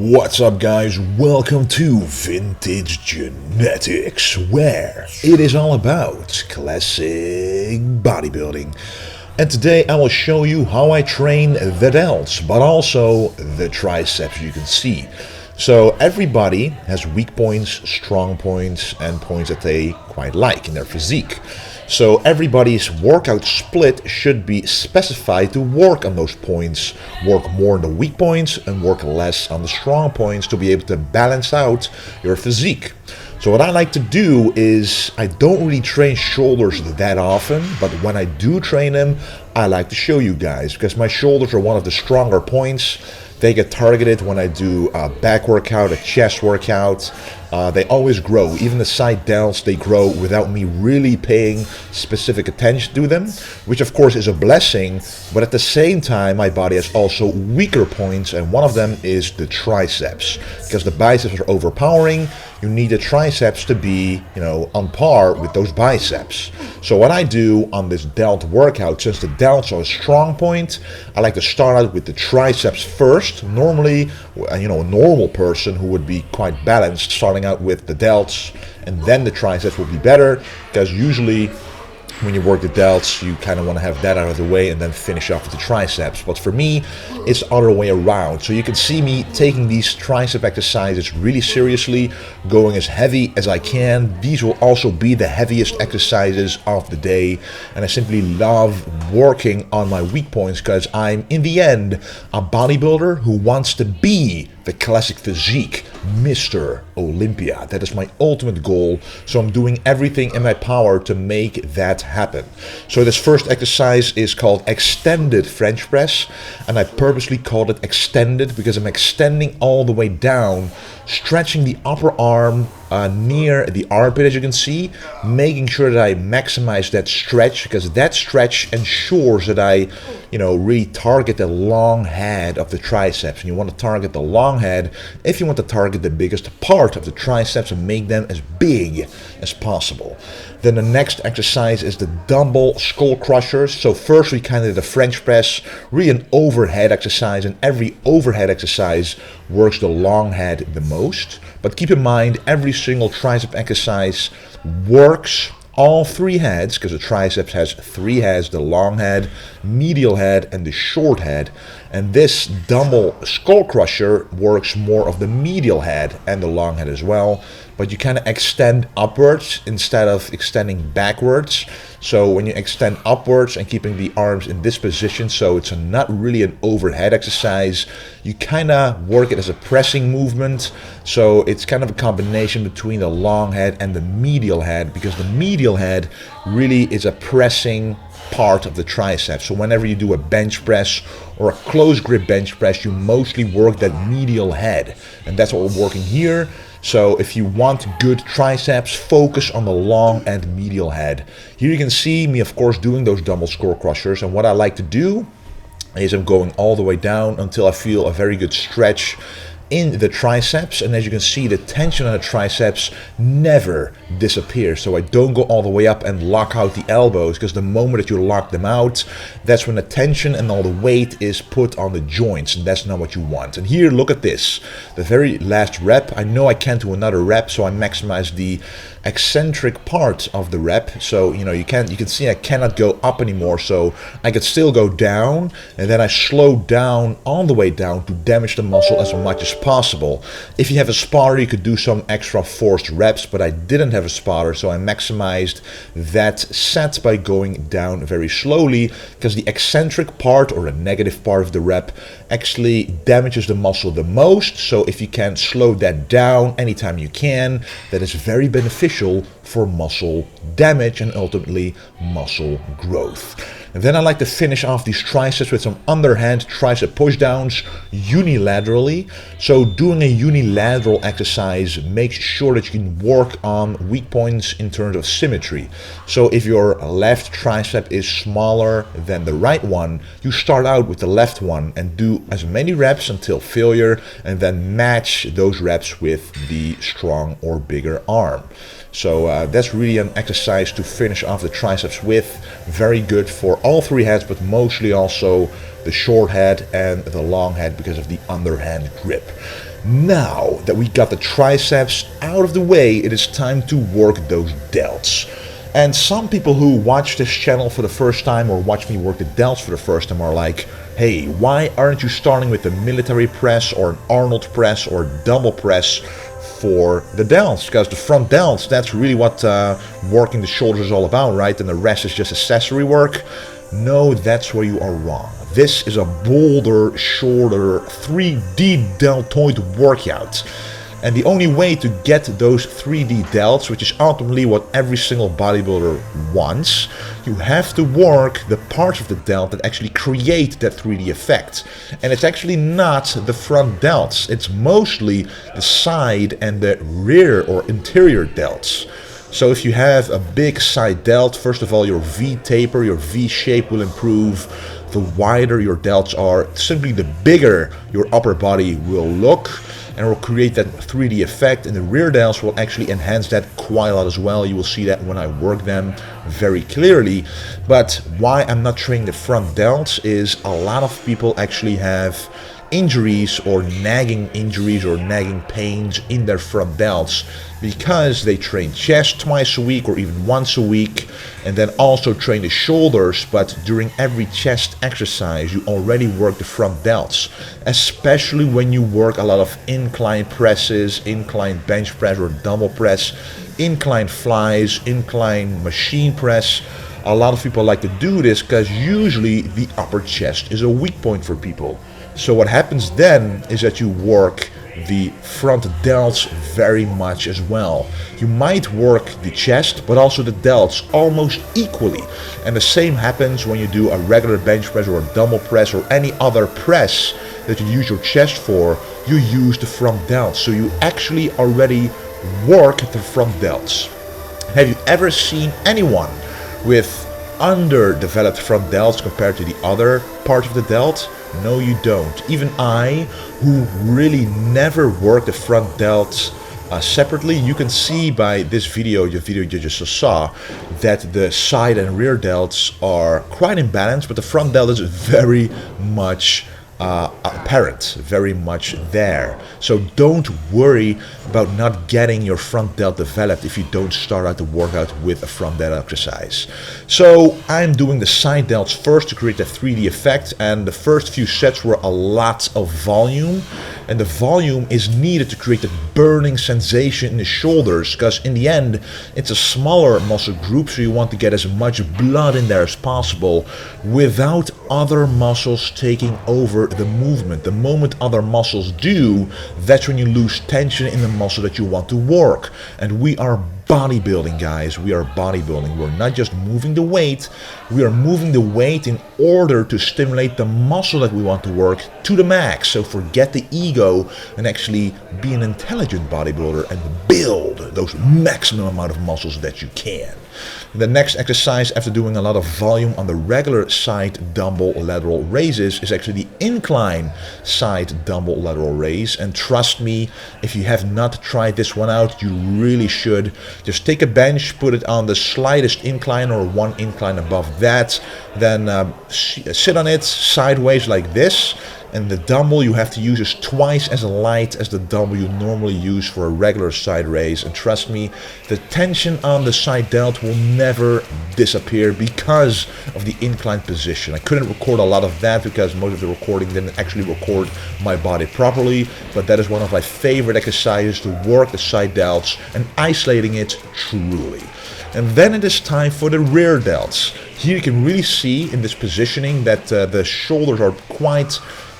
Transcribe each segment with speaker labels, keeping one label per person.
Speaker 1: What's up, guys? Welcome to Vintage Genetics, where it is all about classic bodybuilding. And today I will show you how I train the delts, but also the triceps, you can see. So everybody has weak points, strong points, and points that they quite like in their physique. So everybody's workout split should be specified to work on those points, work more on the weak points and work less on the strong points to be able to balance out your physique. So what I like to do is I don't really train shoulders that often, but when I do train them, I like to show you guys because my shoulders are one of the stronger points. They get targeted when I do a back workout, a chest workout. They always grow. Even the side delts, they grow without me really paying specific attention to them, which of course is a blessing, but at the same time my body has also weaker points, and one of them is the triceps. Because the biceps are overpowering, you need the triceps to be, on par with those biceps. So what I do on this delt workout, since the delts are a strong point, I like to start out with the triceps first. Normally, a normal person who would be quite balanced, starting out with the delts and then the triceps would be better, because usually when you work the delts, you kind of want to have that out of the way and then finish off with the triceps. But for me, it's the other way around. So you can see me taking these tricep exercises really seriously, going as heavy as I can. These will also be the heaviest exercises of the day. And I simply love working on my weak points because I'm, in the end, a bodybuilder who wants to be the classic physique, Mr. Olympia. That is my ultimate goal. So I'm doing everything in my power to make that happen. So this first exercise is called extended French press, and I purposely called it extended because I'm extending all the way down, stretching the upper arm near the armpit, as you can see, making sure that I maximize that stretch, because that stretch ensures that I really target the long head of the triceps. And you want to target the long head if you want to target the biggest part of the triceps and make them as big as possible. Then the next exercise is the Dumbbell Skullcrushers. So first we kind of did a French press, really an overhead exercise, and every overhead exercise works the long head the most. But keep in mind, every single tricep exercise works all three heads, because the triceps has three heads: the long head, medial head, and the short head. And this Dumbbell Skullcrusher works more of the medial head and the long head as well, but you kind of extend upwards instead of extending backwards. So when you extend upwards and keeping the arms in this position, so it's not really an overhead exercise, you kind of work it as a pressing movement. So it's kind of a combination between the long head and the medial head, because the medial head really is a pressing part of the tricep. So whenever you do a bench press or a close grip bench press, you mostly work that medial head, and that's what we're working here. So if you want good triceps, focus on the long and medial head. Here you can see me, of course, doing those Dumbbell Skullcrushers, and what I like to do is I'm going all the way down until I feel a very good stretch in the triceps, and as you can see, the tension on the triceps never disappears. So I don't go all the way up and lock out the elbows, because the moment that you lock them out, that's when the tension and all the weight is put on the joints, and that's not what you want. And here, look at this, the very last rep. I know I can't do another rep, so I maximize the eccentric part of the rep. So you can see I cannot go up anymore, so I could still go down, and then I slow down all the way down to damage the muscle as much as possible. If you have a spotter, you could do some extra forced reps, but I didn't have a spotter, so I maximized that set by going down very slowly, because the eccentric part, or the negative part of the rep, actually damages the muscle the most. So if you can slow that down anytime you can, that is very beneficial for muscle damage and ultimately muscle growth. And then I like to finish off these triceps with some underhand tricep pushdowns unilaterally. So doing a unilateral exercise makes sure that you can work on weak points in terms of symmetry. So if your left tricep is smaller than the right one, you start out with the left one and do as many reps until failure, and then match those reps with the strong or bigger arm. So that's really an exercise to finish off the triceps with. Very good for all three heads, but mostly also the short head and the long head because of the underhand grip. Now that we got the triceps out of the way, it is time to work those delts. And some people who watch this channel for the first time or watch me work the delts for the first time are like, hey, why aren't you starting with a military press or an Arnold press or dumbbell press for the delts? Because the front delts, that's really what working the shoulders is all about, right? And the rest is just accessory work. No, that's where you are wrong. This is a boulder shoulder 3D deltoid workout. And the only way to get those 3D delts, which is ultimately what every single bodybuilder wants, you have to work the parts of the delt that actually create that 3D effect. And it's actually not the front delts, it's mostly the side and the rear or interior delts. So if you have a big side delt, first of all, your V taper, your V shape will improve. The wider your delts are, simply the bigger your upper body will look, and it will create that 3D effect. And the rear delts will actually enhance that quite a lot as well. You will see that when I work them very clearly. But why I'm not training the front delts is a lot of people actually have injuries or nagging pains in their front delts because they train chest twice a week or even once a week, and then also train the shoulders, but during every chest exercise you already work the front delts, especially when you work a lot of incline presses, incline bench press or dumbbell press, incline flies, incline machine press. A lot of people like to do this because usually the upper chest is a weak point for people. So what happens then is that you work the front delts very much as well. You might work the chest, but also the delts almost equally. And the same happens when you do a regular bench press or a dumbbell press or any other press that you use your chest for, you use the front delts. So you actually already work the front delts. Have you ever seen anyone with underdeveloped front delts compared to the other part of the delt? No, you don't. Even I, who really never worked the front delts separately, you can see by this video, the video you just saw, that the side and rear delts are quite imbalanced, but the front delt is very much apparent, very much there. So don't worry about not getting your front delt developed if you don't start out the workout with a front delt exercise. So I'm doing the side delts first to create that 3D effect, and the first few sets were a lot of volume, and the volume is needed to create that burning sensation in the shoulders, because in the end it's a smaller muscle group, so you want to get as much blood in there as possible without other muscles taking over the movement. The moment other muscles do, that's when you lose tension in the muscle that you want to work. And we are bodybuilding, guys. We are bodybuilding. We're not just moving the weight, we are moving the weight in order to stimulate the muscle that we want to work to the max. So forget the ego and actually be an intelligent bodybuilder and build those maximum amount of muscles that you can. The next exercise, after doing a lot of volume on the regular side dumbbell lateral raises, is actually the incline side dumbbell lateral raise. And trust me, if you have not tried this one out, you really should. Just take a bench, put it on the slightest incline or one incline above that, then sit on it sideways like this. And the dumbbell you have to use is twice as light as the dumbbell you normally use for a regular side raise. And trust me, the tension on the side delt will never disappear because of the inclined position. I couldn't record a lot of that because most of the recording didn't actually record my body properly, but that is one of my favorite exercises to work the side delts and isolating it truly. And then it is time for the rear delts. Here you can really see in this positioning that the shoulders are quite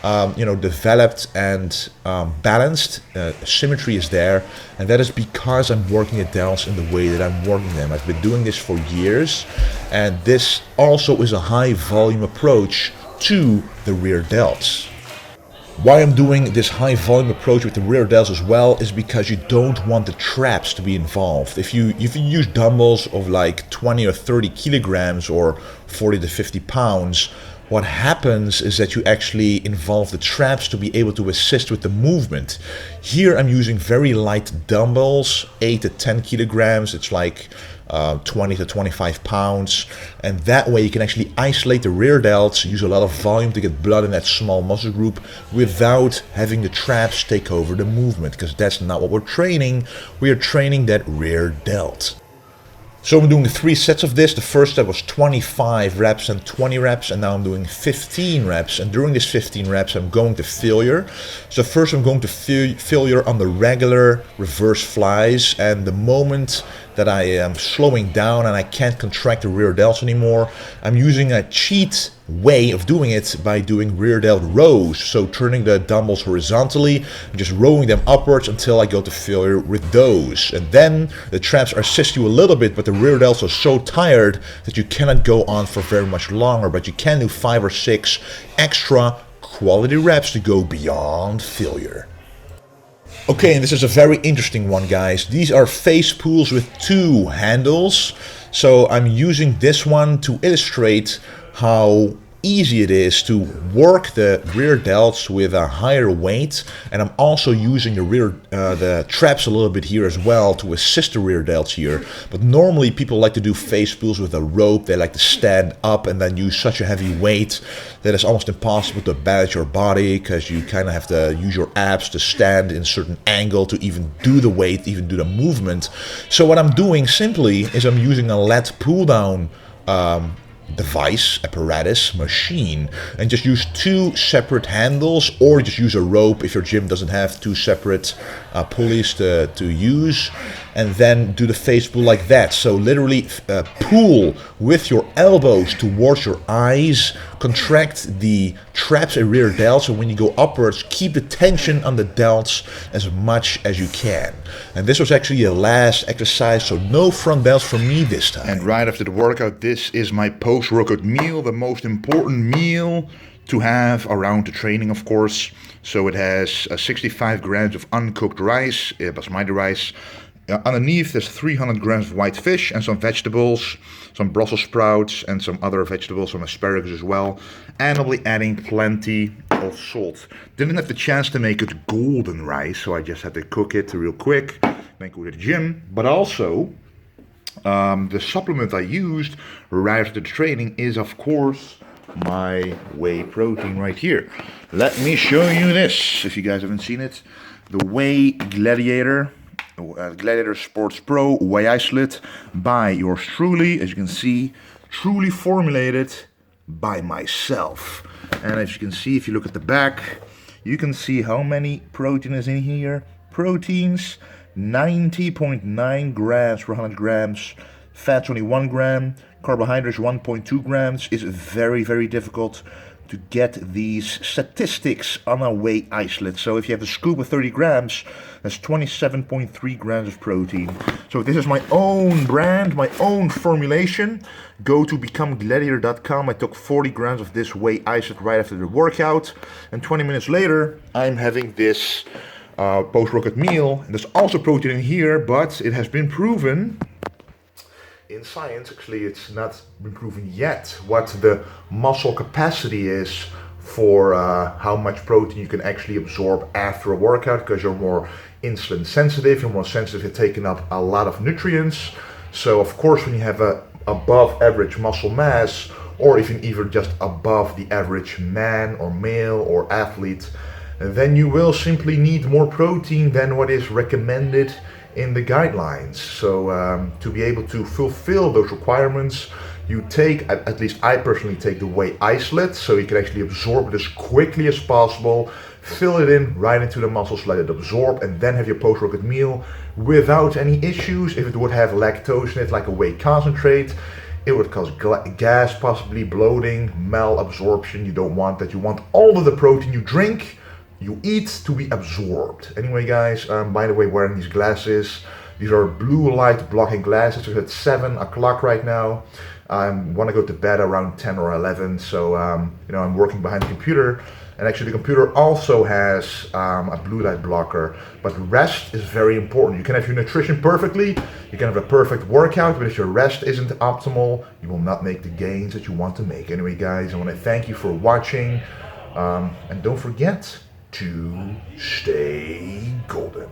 Speaker 1: developed and balanced. Symmetry is there, and that is because I'm working the delts in the way that I'm working them. I've been doing this for years, and this also is a high volume approach to the rear delts. Why I'm doing this high volume approach with the rear delts as well is because you don't want the traps to be involved. If you use dumbbells of like 20 or 30 kilograms or 40 to 50 pounds, what happens is that you actually involve the traps to be able to assist with the movement. Here I'm using very light dumbbells, 8 to 10 kilograms. It's like 20 to 25 pounds, and that way you can actually isolate the rear delts, use a lot of volume to get blood in that small muscle group without having the traps take over the movement, because that's not what we're training. We are training that rear delt. So I'm doing 3 sets of this. The first set was 25 reps and 20 reps, and now I'm doing 15 reps. And during this 15 reps, I'm going to failure. So first I'm going to failure on the regular reverse flies, and the moment that I am slowing down and I can't contract the rear delts anymore, I'm using a cheat way of doing it by doing rear delt rows. So turning the dumbbells horizontally and just rowing them upwards until I go to failure with those. And then the traps assist you a little bit, but the rear delts are so tired that you cannot go on for very much longer, but you can do 5 or 6 extra quality reps to go beyond failure. Okay, and this is a very interesting one, guys. These are face pulls with 2 handles. So I'm using this one to illustrate how easy it is to work the rear delts with a higher weight, and I'm also using the traps a little bit here as well to assist the rear delts here. But normally people like to do face pulls with a rope. They like to stand up and then use such a heavy weight that it's almost impossible to balance your body, because you kind of have to use your abs to stand in a certain angle to even do the weight, even do the movement. So what I'm doing simply is I'm using a lat pull down device, apparatus, machine, and just use 2 separate handles, or just use a rope if your gym doesn't have 2 separate pulleys to use, and then do the face pull like that. So literally pull with your elbows towards your eyes, contract the traps and rear delts, and when you go upwards, keep the tension on the delts as much as you can. And this was actually the last exercise, so no front delts for me this time.
Speaker 2: And right after the workout, this is my post-workout meal, the most important meal to have around the training, of course. So it has 65 grams of uncooked rice, basmati rice. Underneath there's 300 grams of white fish and some vegetables, some Brussels sprouts and some other vegetables, some asparagus as well. And I'll be adding plenty of salt. Didn't have the chance to make it golden rice, so I just had to cook it real quick, then go to the gym. But also, the supplement I used right after the training is, of course, my whey protein right here. Let me show you this, if you guys haven't seen it. The Whey Gladiator. Gladiator Sports Pro Whey Isolate by yours truly, as you can see, truly formulated by myself. And as you can see, if you look at the back, you can see how many protein is in here. Proteins, 90.9 grams per 100 grams, fats only 1 gram, carbohydrates 1.2 grams. It's very, very difficult to get these statistics on a whey isolate. So if you have a scoop of 30 grams, that's 27.3 grams of protein. So this is my own brand, my own formulation. Go to becomegladiator.com. I took 40 grams of this whey isolate right after the workout, and 20 minutes later, I'm having this post-workout meal. And there's also protein in here, but it has been proven in science, actually it's not been proven yet, what the muscle capacity is for how much protein you can actually absorb after a workout, because you're more insulin sensitive, you're more sensitive to taking up a lot of nutrients. So of course, when you have a above average muscle mass, or even just above the average man or male or athlete, then you will simply need more protein than what is recommended in the guidelines. So to be able to fulfill those requirements, you take, at least I personally take the whey isolate, so you can actually absorb it as quickly as possible, fill it in right into the muscles, let it absorb, and then have your post-workout meal without any issues. If it would have lactose in it, like a whey concentrate, it would cause gas, possibly bloating, malabsorption. You don't want that. You want all of the protein you drink, you eat, to be absorbed. Anyway, guys, by the way, wearing these glasses. These are blue light blocking glasses. It's at 7 o'clock right now. I want to go to bed around 10 or 11, so I'm working behind the computer. And actually the computer also has a blue light blocker, but rest is very important. You can have your nutrition perfectly, you can have a perfect workout, but if your rest isn't optimal, you will not make the gains that you want to make. Anyway, guys, I want to thank you for watching, and don't forget to stay golden.